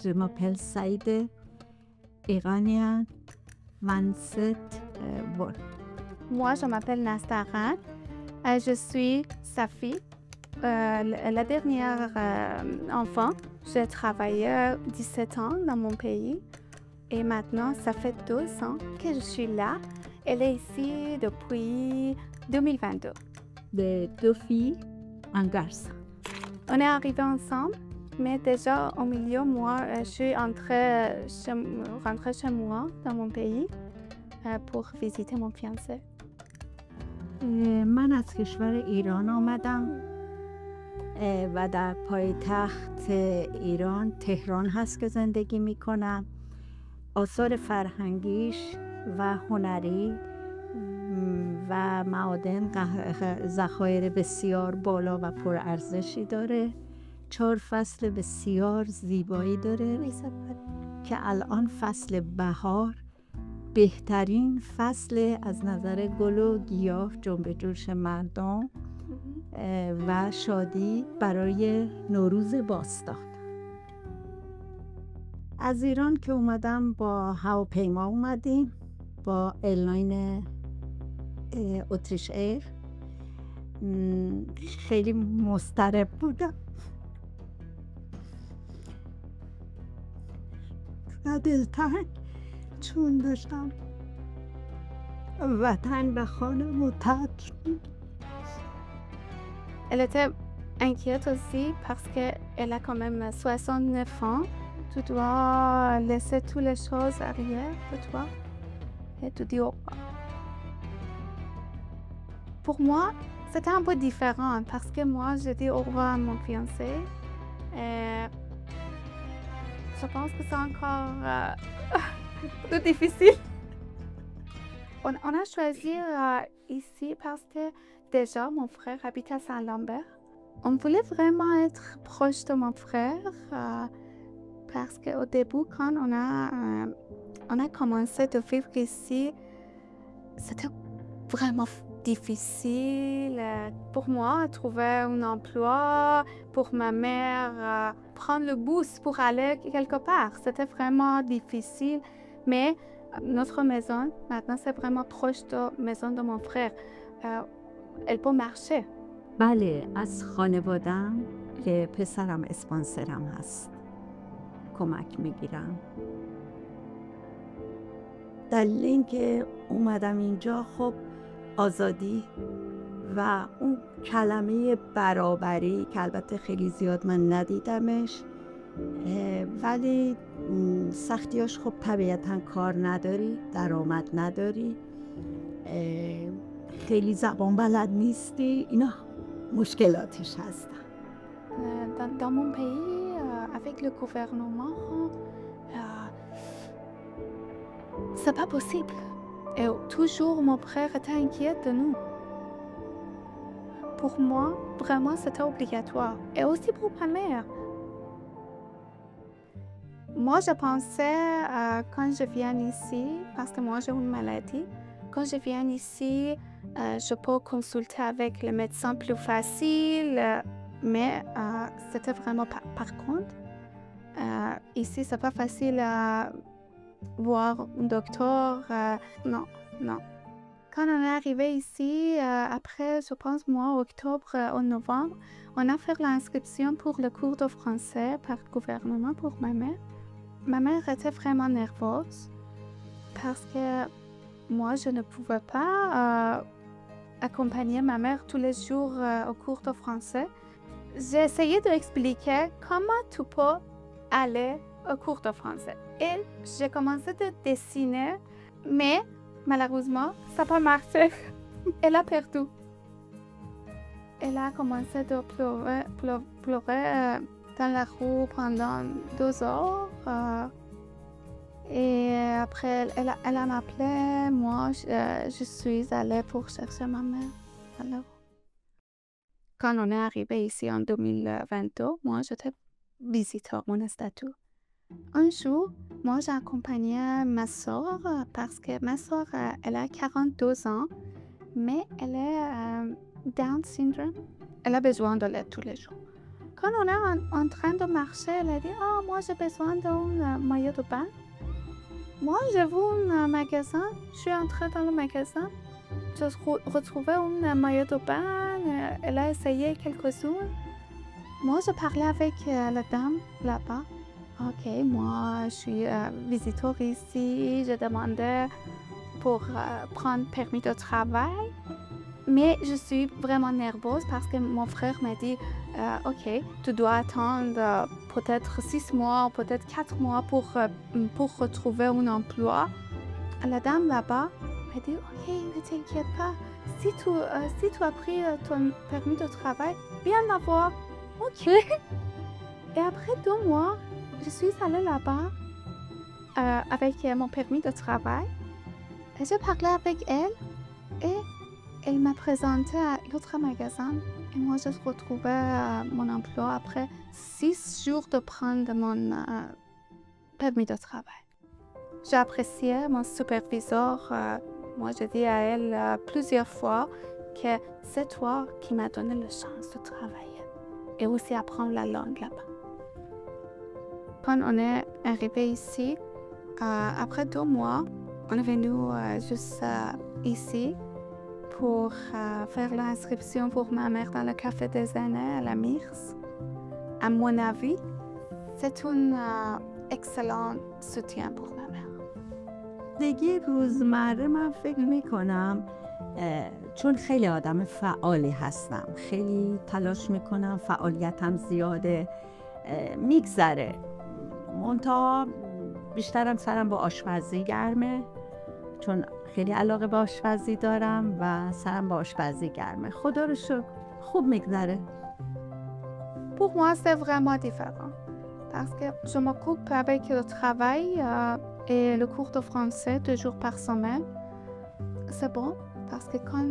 je m'appelle Saïd Iranian Manset Wol. Moi, je m'appelle Nastaran. Je suis sa fille, la dernière enfant. J'ai travaillé 17 ans dans mon pays et maintenant, ça fait 2 ans que je suis là. Elle est ici depuis 2022. De 2 filles, un garçon. On est arrivés ensemble, mais déjà au milieu, moi, je suis rentrée chez moi dans mon pays pour visiter mon fiancé. من از کشور ایران آمدم و در پایتخت ایران تهران هست که زندگی می کنم. آثار فرهنگیش و هنری و معادن ذخایر بسیار بالا و پرارزشی داره. 4 فصل بسیار زیبایی داره که الان فصل بهار بهترین فصل از نظر گل و گیاه، جنب جوش مردم و شادی برای نوروز باستان. از ایران که اومدم با هواپیما اومدیم، با ایرلاین اتریش ایر. خیلی مضطرب بودم و دلتنگ، چون داشتم وطن و خانم و ترک. Elle était inquiète aussi parce qu'elle a quand même 69 ans. Tu dois laisser toutes les choses arrière de toi et tu dis au revoir. Pour moi, c'était un peu différent parce que moi, je dis au revoir à mon fiancé. Et je pense que c'est encore plus difficile. On a choisi ici parce que déjà, mon frère habite à Saint-Lambert. On voulait vraiment être proche de mon frère parce qu'au début, quand on a commencé de vivre ici, c'était vraiment difficile pour moi de trouver un emploi, pour ma mère prendre le bus pour aller quelque part. C'était vraiment difficile, mais notre maison, maintenant, c'est vraiment proche de la maison de mon frère. Elle peut marcher. بله، از خانوادم که پسرم اسپانسرم هست کمک میگیرم. دلیل این که اومدم اینجا خب آزادی و اون کلمه برابری که البته خیلی زیاد من ندیدمش، ولی سختیاش خب طبیعتا کار نداری، درآمد نداری، خیلی زبان بلد نیستی، اینا مشکلاتش هستن. Dans mon pays, avec le gouvernement, c'est pas possible. Et toujours, mon frère était inquiet de nous. Pour moi, vraiment, c'était obligatoire. Et aussi pour ma mère. Moi, je pensais, quand je viens ici, parce que moi, j'ai une maladie, quand je viens ici, je peux consulter avec le médecin plus facile, mais c'était vraiment par contre, ici, c'est pas facile à voir un docteur. Non. Quand on est arrivé ici, après, je pense, mois octobre ou novembre, on a fait l'inscription pour le cours de français par le gouvernement pour ma mère. Ma mère était vraiment nerveuse parce que moi, je ne pouvais pas accompagner ma mère tous les jours au cours de français. J'ai essayé d'expliquer comment tu peux aller au cours de français. Et j'ai commencé de dessiner, mais malheureusement, ça n'a pas marché. Elle a perdu. Elle a commencé de pleurer dans la rue pendant 2 heures. Et après, elle a appelé. Moi, je suis allée pour chercher ma mère. Alors, quand on est arrivé ici en 2022, moi, j'étais visiteur mon statut. Un jour, moi, j'ai accompagné ma soeur parce que ma soeur, elle a 42 ans, mais elle est Down syndrome. Elle a besoin de l'aide tous les jours. quand on est en train de marcher, elle a dit « Ah, moi j'ai besoin d'un maillot de bain. » Moi, j'ai vu un magasin, je suis entrée dans le magasin, j'ai retrouvé un maillot de bain, elle a essayé quelques-uns. Moi, je parlais avec la dame là-bas. Ok, moi, je suis visiteur ici, je demandais pour prendre permis de travail. Mais je suis vraiment nerveuse parce que mon frère m'a dit ok, tu dois attendre peut-être 6 mois, peut-être 4 mois pour retrouver un emploi. La dame là-bas m'a dit ok, ne t'inquiète pas, si tu as pris ton permis de travail, viens la voir. Ok. Et après 2 mois, je suis allée là-bas avec mon permis de travail. Et j'ai parlé avec elle et elle m'a présenté à l'autre magasin. Et moi, je retrouvais mon emploi après 6 jours de prendre mon permis de travail. J'ai apprécié mon superviseur. Moi, j'ai dit à elle plusieurs fois que c'est toi qui m'as donné la chance de travailler et aussi apprendre la langue là-bas. Quand on est arrivé ici, après 2 mois, on est venu juste ici pour faire l'inscription pour ma mère dans le café des aînés à la Mirs. À mon avis, c'est un excellent soutien pour ma mère. زندگی روزمره من فکر میکنم چون خیلی آدم فعالی هستم، خیلی تلاش میکنم، فعالیتم زیاده، میگذره. منتها بیشترم سرم با آشپزی گرمه، چون خیلی علاقه به آشپزی دارم و سرم با آشپزی گرمه. خدا رو شکر خوب میگذره. Pour moi, c'est vraiment différent parce que je m'occupe avec le travail et le cours de français 2 jours par semaine. C'est bon parce que quand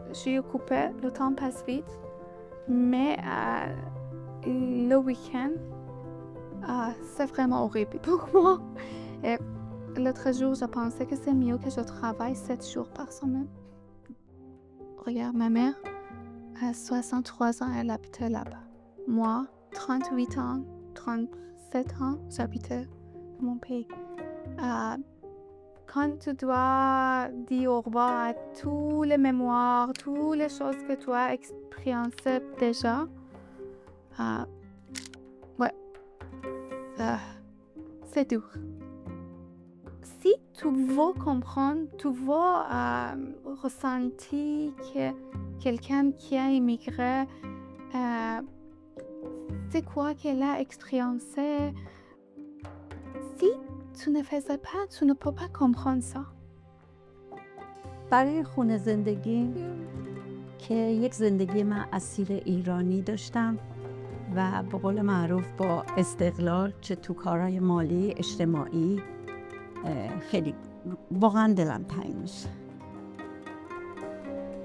je suis occupée, le temps passe vite. Mais le week-end, c'est vraiment horrible pour moi. Et l'autre jour, je pensais que c'est mieux que je travaille 7 jours par semaine. Regarde, ma mère, à 63 ans, elle habitait là-bas. Moi, 38 ans, 37 ans, j'habitais dans mon pays. Quand tu dois dire au revoir à tous les mémoires, toutes les choses que tu as expérimentées déjà, c'est dur. Si tu veux comprendre, tu veux ressentir que quelqu'un qui a immigré, c'est quoi qu'elle a expérimenté. Si tu ne faisais pas, tu ne peux pas comprendre ça. برای خونه زندگی که یک زندگی من اصیل ایرانی داشتم و به قول معروف با استقلال، چه تو کارهای مالی، اجتماعی، خیلی واقعا دلم تنگ میشه.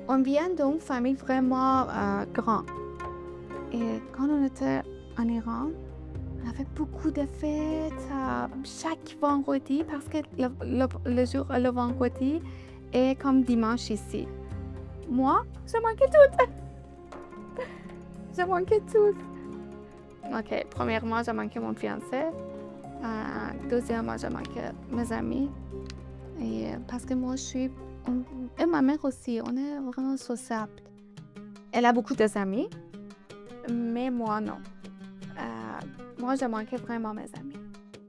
On vient d'une famille vraiment grande. Et quand on était en Iran, on avait beaucoup de fêtes chaque vendredi parce que le vendredi est comme dimanche ici. Moi, je manquais tout. Je manquais tout. Ok, premièrement, je manquais mon fiancé. Deuxièmement, je manquais mes amis. Et parce que moi, et ma mère aussi, on est vraiment sociable. Elle a beaucoup d'amis, mais moi, non. Moi, je manquais vraiment mes amis.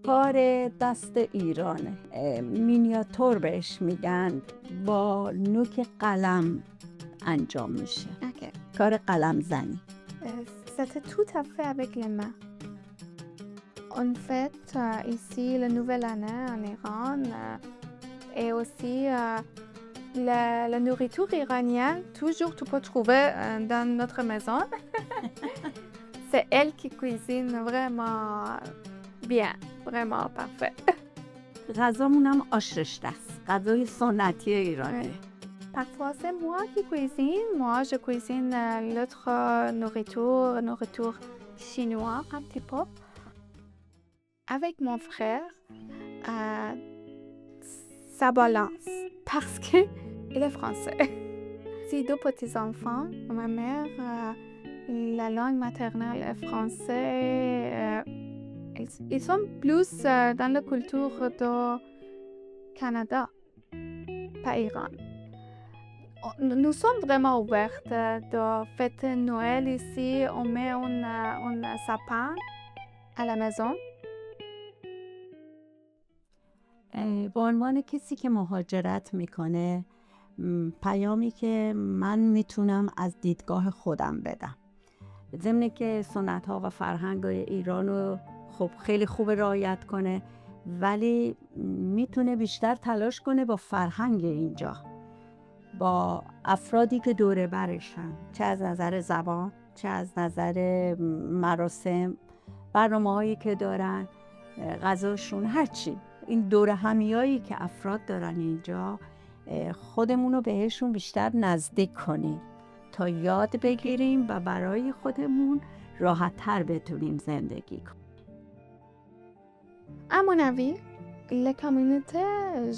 کار دست ایرانه، مینیاتور بهش میگن، با نوک قلم انجام میشه. Okay. کار قلم زنی. C'était tout à fait avec les mains. On fête ici la nouvelle année en Iran et aussi la nourriture iranienne, toujours tu peux trouver dans notre maison. C'est elle qui cuisine vraiment bien, vraiment parfait. غذامونم آش رشته است، غذای سنتی ایرانه. Parfois, c'est moi qui cuisine. Moi, je cuisine l'autre nourriture chinoise un petit peu. Avec mon frère, ça balance parce qu'il est français. Si 2 petits-enfants, ma mère, la langue maternelle est français. Ils sont plus dans la culture du Canada, pas Iran. Nous sommes vraiment ouvertes de fêter Noël ici. On met un sapin à la maison. به عنوان کسی که مهاجرت میکنه پیامی که من میتونم از دیدگاه خودم بدم، ضمن که سنت ها و فرهنگ ایران رو خب خیلی خوب رعایت کنه، ولی میتونه بیشتر تلاش کنه با فرهنگ اینجا، با افرادی که دوره برشن، چه از نظر زبان، چه از نظر مراسم، برنامه هایی که دارن، غذاشون، هرچی. این دوره همیایی که افراد دارن اینجا، خودمون رو بهشون بیشتر نزدیک کنیم تا یاد بگیریم و برای خودمون راحت تر بتونیم زندگی کنیم. À mon avis, les communautés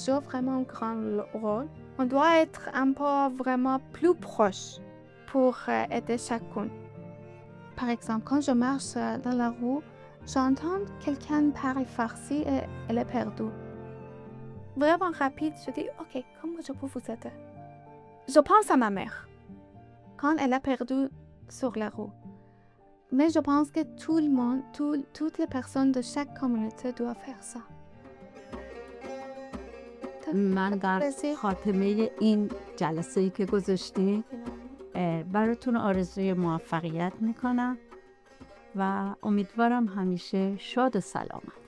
jouent vraiment un grand rôle. On doit être un peu vraiment plus proche pour aider chacun. Par exemple, quand je marche dans la rue, j'entends quelqu'un parler farsi et elle est perdue. Vraiment rapide, je dis « Ok, comment je peux vous aider ?» Je pense à ma mère quand elle a perdu sur la rue. Mais je pense que tout le monde, toutes les personnes de chaque communauté doivent faire ça. من در خاتمه این جلسه‌ای که گذاشتیم براتون آرزوی موفقیت میکنم و امیدوارم همیشه شاد و سلامت.